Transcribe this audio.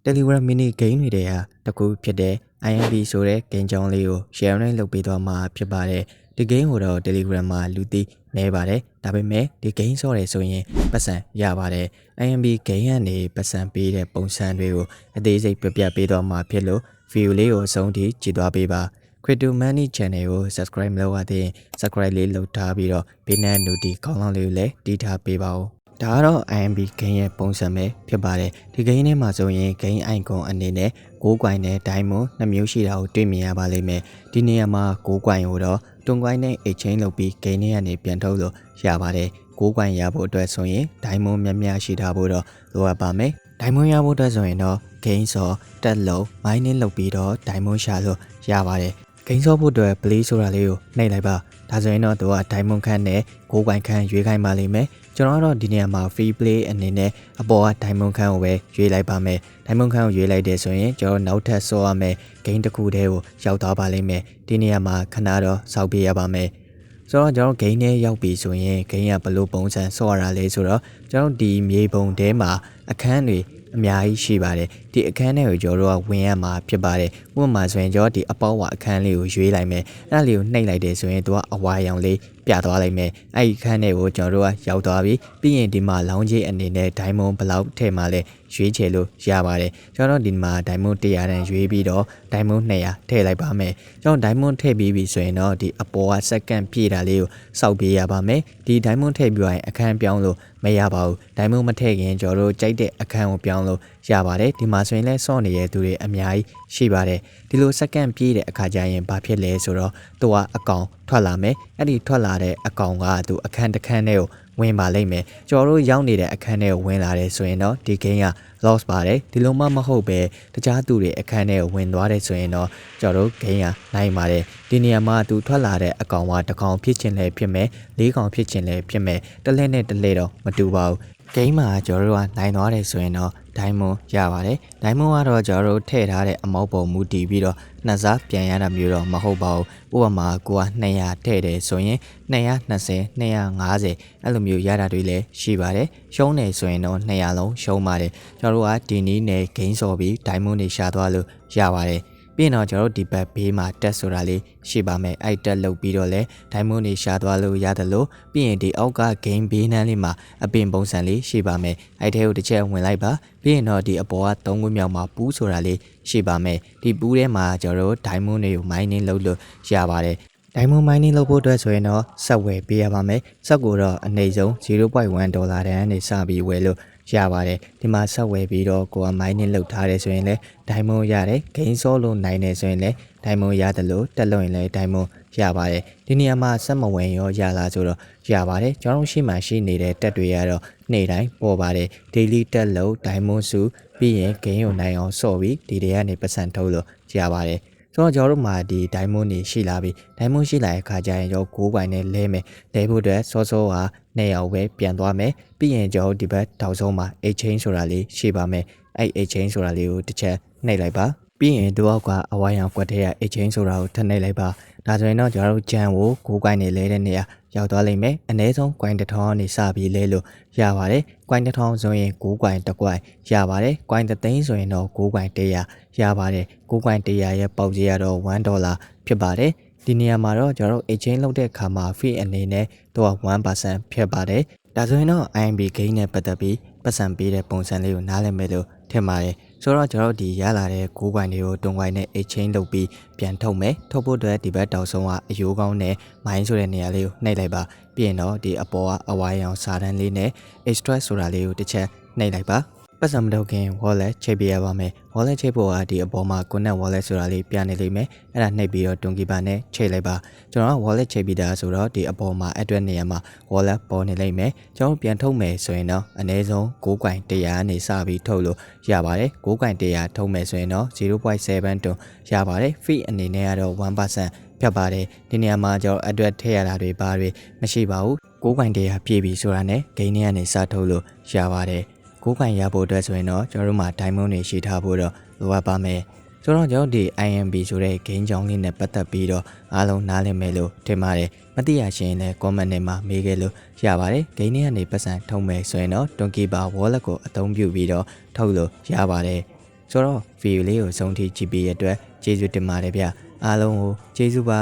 Telegram mini game တွေဟာတကူဖြစ်တဲ့ IMB ဆိုတဲ့ game ကြောင်းလေးကို share လုပ်ပေးသွားမှာဖြစ်ပါတယ်ဒီ game ကိုတော့ Telegram မှာလူသိနေပါတယ်ဒါပေမဲ့ဒီ game ဆော့တယ်ဆိုရင်ပတ်စံရပါတယ် IMB game ကနေပတ်စံပေးတဲ့ပုံစံတွေကိုအသေးစိတ်ပြပြပေးသွားမှာဖြစ်လို့ view လေးကိုအဆုံးထိကြည့်သွားပေးပါ Crypto Money Channel ကို subscribe လုပ်ရတဲ့ subscribe လေးလုပ်ထားပြီးတော့ဘေးနဲ့ notification ခေါင်းလောင်းလေးကိုလည်းတီးထားပေးပါဦးဒါကတော့ IMB game ရဲ့ပုံစံပဲဖြစ်ပါတယ်ဒီ game ထဲမှာဆိုရင် game icon အနေနဲ့6 coin နဲ့ diamond 2မျိုးရှိတာကိုတွေ့မြင်ရပါလိမ့်မယ်ဒီနေရာမှာ6 coin ကိုတော့တွန် coin နဲ့ exchange လုပ်ပြီး game ထဲကနေပြန်ထုတ်လို့ရပါတယ်6 coin ရဖို့အတွက်ဆိုရင် diamond များများရှိထားဖို့တော့လိုအပ်ပါမယ် diamond ရဖို့အတွက်ဆိုရင်တော့ game ဆော့တက်လို့ mining လုပ်ပြီးတော့ diamond ရှာလို့ရပါတယ်ဂိမ်းဆော့ဖို့အတွက် play ဆိုတာလေးကိုနှိပ်လိုက်ပါဒါဆိုရင်တော့သူက diamond ခန့်နဲ့6 coin ခန့်ရွေးခိုင်းပါလိမ့်မယ်ကျွန်တော်ကတော့ဒီနေရာမှာ free play အနေနဲ့အပေါ်က diamond ခန့်ကိုပဲရွေးလိုက်ပါမယ် diamond ခန့်ကိုရွေးလိုက်တယ်ဆိုရင်ကျွန်တော်နောက်ထပ်ဆော့ရမယ်ဂိမ်းတစ်ခုတည်းကိုရောက်သွားပါလိမ့်မယ်ဒီနေရာမှာခဏတော့စောက်ပေးရပါမယ်ဆိုတော့ကျွန်တော်ဂိမ်းထဲရောက်ပြီဆိုရင်ဂိမ်းကဘလို့ပုံစံဆော့ရတာလဲဆိုတော့ကျွန်တော်ဒီမြေပုံထဲမှာအခန်းတွေအများကြီးရှိပါတယ်ဒီအခန်းထဲကိုကျွန်တော်တို့ကဝင်ရမှာဖြစ်ပါတယ်ဥပမာဆိုရင်ကျွန်တော်ဒီအပေါက်ဝအခန်းလေးကိုရွေးလိုက်မယ်အဲ့ဒါလေးကိုနှိပ်လိုက်တယ်ဆိုရင်သူကအဝါရောင်လေးပြသွားလိုက်မယ်အဲ့ဒီအခန်းထဲကိုကျွန်တော်တို့ကရောက်သွားပြီပြီးရင်ဒီမှာလောင်းကြီးအနေနဲ့ diamond ဘလောက်ထည့်မှလဲရွေးချယ်လို့ရပါတယ်ကျွန်တော်ဒီမှာ diamond 100တန်ရွေးပြီးတော့ diamond 200ထည့်လိုက်ပါမယ်ကျွန်တော် diamond ထည့်ပြီးပြီဆိုရင်တော့ဒီအပေါ်ကစက္ကန့်ပြည့်တာလေးကိုစောက်ပေးရပါမယ်ဒီ diamond ထည့်ပြီးရင်အခန်းပြောင်းလို့မရပါဘူး diamond မထည့်ခင်ကျွန်တော်တို့ကြိုက်တဲ့အခန်းကိုပြောင်းလို့ရပါတယ်ဒီမှာဆိုရင်လည်းစော့နေတဲ့သူတွေအများကြီးရှိပါတယ်ဒီလိုစက္ကန့်ပြည့်တဲ့အခါကျရင်ဘာဖြစ်လဲဆိုတော့သူကအကောင်ထွက်လာမယ်အဲ့ဒီထွက်လာတဲ့အကောင်ကသူအခန်းတစ်ခန်းထဲကိုဝင်ပါလိမ့်မယ်ကျွန်တော်တို့ရောက်နေတဲ့အခန်းထဲကိုဝင်လာတယ်ဆိုရင်တော့ဒီ game က loss ပါတယ်ဒီလိုမှမဟုတ်ပဲတခြားသူတွေအခန်းထဲကိုဝင်သွားတယ်ဆိုရင်တော့ကျွန်တော်တို့ game ကနိုင်ပါတယ်ဒီနေရာမှာသူထွက်လာတဲ့အကောင်ကတစ်ကောင်ဖြစ်ချင်လဲဖြစ်မယ်၄ကောင်ဖြစ်ချင်လဲဖြစ်မယ်တစ်လဲနဲ့တစ်လဲတော့မတူပါဘူးဂိမ်းမှာကျွန်တော်တို့ကနိုင်သွားတယ်ဆိုရင်တော့ diamond ရပါတယ်။ diamond ကတော့ကျွန်တော်တို့ထည့်ထားတဲ့အမောက်ပုံမူတည်ပြီးတော့နှစ်စားပြန်ရတာမျိုးတော့မဟုတ်ပါဘူး။ဥပမာကိုက200ထည့်တယ်ဆိုရင်220 250အဲ့လိုမျိုးရတာတွေလည်းရှိပါတယ်။ရှုံးတယ်ဆိုရင်တော့200လုံးရှုံးပါတယ်။ကျွန်တော်တို့ကဒီနည်းနဲ့ gain ဆော်ပြီး diamond တွေရှာသွားလို့ရပါတယ်။ပြီးတော့ကျွန်တော်တို့ဒီဘက်ဘေးမှာတက်ဆိုတာလေးရှိပါမယ်အဲ့တက်လုတ်ပြီးတော့လဲ diamond တွေရှာသွားလို့ရတယ်လို့ပြီးရင်ဒီအောက်က game ဘေးနှမ်းလေးမှာအပင်ပုံစံလေးရှိပါမယ်အဲ့ထဲကိုတစ်ချက်ဝင်လိုက်ပါပြီးရင်တော့ဒီအပေါ်က3ခုမြောက်မှာပူးဆိုတာလေးရှိပါမယ်ဒီပူးထဲမှာကျွန်တော်တို့ diamond တွေကို mining လုပ်လို့ရပါတယ် diamond mining လုပ်ဖို့အတွက်ဆိုရင်တော့ဆက်ဝယ်ပေးရပါမယ်ဆက်ကိုတော့အနည်းဆုံး 0.1 ဒေါ်လာတန်းနဲ့စပြီးဝယ်လို့ရပါတယ်ဒီမှာဆက်ဝယ်ပြီးတော့ကိုက mining လုပ်ထားတယ်ဆိုရင်လည်း diamond ရတယ် gain ဆော့လို့နိုင်တယ်ဆိုရင်လည်း diamond ရတယ်လို့တက်လို့ရင်လည်း diamond ရပါတယ်ဒီနေရာမှာဆက်မဝင်ရောရလာဆိုတော့ရပါတယ်ကျွန်တော်ရှိမှရှိနေတဲ့တက်တွေကတော့နေ့တိုင်းပေါ်ပါတယ် daily တက်လို့ diamond စုပြီးရင် gain ကိုနိုင်အောင်ဆော့ပြီးဒီတွေကနေပတ်စံထုတ်လို့ရပါတယ်ကျွန်တော်တို့မှာဒီ diamond တွေရှိလာပြီ diamond ရှိလာတဲ့အခါကျရင်ကျွန်တော်9 ပိုင်းနဲ့လဲမယ်လဲဖို့အတွက်စောစောက2ရောက်ပဲပြန်သွားမယ်ပြီးရင်ကျွန်တော်ဒီဘက်တောက်ဆုံးမှာ exchange ဆိုတာလေးရှိပါမယ်အဲ့ exchange ဆိုတာလေးကိုတစ်ချက်နှိပ်လိုက်ပါပြီးရင်တို့အောက်ကအဝိုင်းအောင်ကွက်တဲ့ exchange ဆိုတာကိုထပ်နှိပ်လိုက်ပါဒါဆိုရင်တော့ကျွန်တော်တို့ဂျန်ကို9 coin နဲ့လဲတဲ့နေရာရောက်သွားလိမ့်မယ်အနည်းဆုံး coin 1000ကနေစပြီးလဲလို့ရပါတယ် coin 1000ဆိုရင်9 coin 1 coin ရပါတယ် coin 3သိန်းဆိုရင်တော့9 coin 100ရပါတယ်9 coin 100ရဲ့ပေါက်ဈေးကတော့$1ဖြစ်ပါတယ်ဒီနေရာမှာတော့ကျွန်တော်တို့ exchange လုပ်တဲ့အခါမှာ fee အနေနဲ့တော့ 1% ဖြစ်ပါတယ်ဒါဆိုရင်တော့ IMB gain နဲ့ပတ်သက်ပြီးပတ်စံပေးတဲ့ပုံစံလေးကိုနားလည်မယ်လို့ထင်ပါတယ်ဆိုတော့ကျွန်တော်ဒီရလာတဲ့9 coin တွေကိုတွန် coin နဲ့ exchange လုပ်ပြီးပြန်ထုတ်မယ်ထုတ်ဖို့အတွက်ဒီဘက်တောက်ဆုံးကအယိုးကောင်းနဲ့မိုင်းဆိုတဲ့နေရာလေးကိုနှိပ်လိုက်ပါပြီးရင်တော့ဒီအပေါ်ကအဝိုင်းအောင်စာတန်းလေးနဲ့ extract ဆိုတာလေးကိုတစ်ချက်နှိပ်လိုက်ပါပတ်စံမထုတ်ခင် wallet ချိန်ပေးရပါမယ် wallet ချိန်ဖို့ကဒီအပေါ်မှာ connect wallet ဆိုတာလေးပြနေလိမ့်မယ်အဲ့ဒါနှိပ်ပြီးတော့တွန်ကီပါနဲ့ချိန်လိုက်ပါကျွန်တော်က wallet ချိန်ပြီးတာဆိုတော့ဒီအပေါ်မှာ address နေရာမှာ wallet ပေါ်နေလိမ့်မယ်ကျွန်တော်ပြန်ထုတ်မယ်ဆိုရင်တော့အနည်းဆုံး9 coin 100ကနေစပြီးထုတ်လို့ရပါတယ်9 coin 100ထုတ်မယ်ဆိုရင်တော့0.7 တွန်ရပါတယ် fee အနေနဲ့ကတော့ 1% ဖြတ်ပါတယ်ဒီနေရာမှာကျွန်တော် address ထည့်ရတာတွေဘာတွေမရှိပါဘူး9 coin 100ပြည့်ပြီဆိုတာနဲ့ gain တွေကနေစထုတ်လို့ရပါတယ်9 coin ရဖို့အတွက်ဆိုရင်တော့ကျွန်တော်တို့မှာ diamond တွေရှိထားဖို့တော့လိုအပ်ပါမယ်ဆိုတော့ကျွန်တော်ဒီ IMB ဆိုတဲ့ game ကြောင်းလေးနဲ့ပတ်သက်ပြီးတော့အားလုံးနားလည်မယ်လို့ထင်ပါတယ်မသိရရှင်လည်း comment ထဲမှာမေးခဲ့လို့ရပါတယ် game တွေကနေပတ်စံထုတ်မယ်ဆိုရင်တော့ Donkey Bar Wallet ကိုအသုံးပြုပြီးတော့ထုတ်လို့ရပါတယ် ဆိုတော့ဗီဒီယိုလေးကိုဆုံးထိကြည့်ပြီးရတဲ့အတွက်ကျေးဇူးတင်ပါတယ်ဗျအားလုံးကိုကျေးဇူးပါ